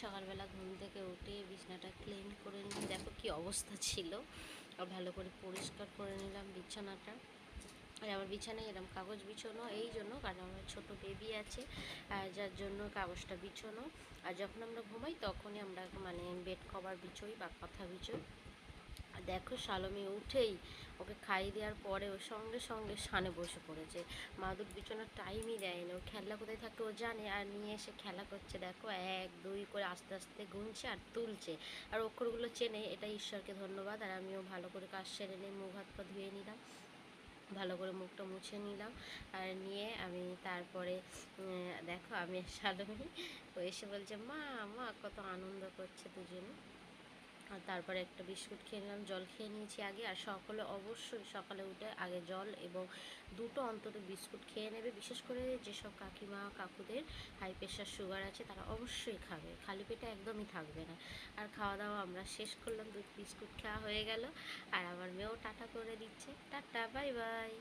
সকালবেলা ঘুম থেকে উঠে বিছানাটা ক্লিন করে নিয়ে দেখো কি অবস্থা ছিল, আর ভালো করে পরিষ্কার করে নিলাম বিছানাটা। আর আমার বিছানায় এরকম কাগজ বিছানো এই জন্য, কারণ আমার ছোটো বেবি আছে, যার জন্য কাগজটা বিছানো। আর যখন আমরা ঘুমাই তখনই আমরা মানে বেড কভার বিছোই বা কাঁথা বিছোই। আর দেখো সালমি উঠেই ওকে খাইয়ে দেওয়ার পরে ওর সঙ্গে সঙ্গে সানে বসে পড়েছে। মাদুর বিছানোর টাইমই দেয়নি, ও খেলা কোথায় থাকে ও জানে, আর নিয়ে এসে খেলা করছে। দেখো 1 2 করে আস্তে আস্তে গুনছে আর তুলছে, আর অক্ষরগুলো চেনে, এটা ঈশ্বরকে ধন্যবাদ। আর আমিও ভালো করে কাজ সেরে নিয়ে মুখ হাত পা ধুয়ে নিলাম, ভালো করে মুখটা মুছে নিলাম। আর নিয়ে আমি তারপরে দেখো আমি সালমি ও এসে বলছে মা মা, কত আনন্দ করছে দুজনে। আর তারপরে একটা বিস্কুট খেয়ে নিলাম, জল খেয়ে নিয়েছি আগে। আর সকলে অবশ্যই সকালে উঠে আগে জল এবং দুটো অন্তত বিস্কুট খেয়ে নেবে, বিশেষ করে যেসব কাকিমা কাকুদের হাই প্রেশার সুগার আছে তারা অবশ্যই খাবে, খালি পেটে একদমই থাকবে না। আর খাওয়া দাওয়া আমরা শেষ করলাম, দুধ বিস্কুট খাওয়া হয়ে গেল। আর আমার মেয়েও টাটা করে দিচ্ছে, টাটা বাই বাই।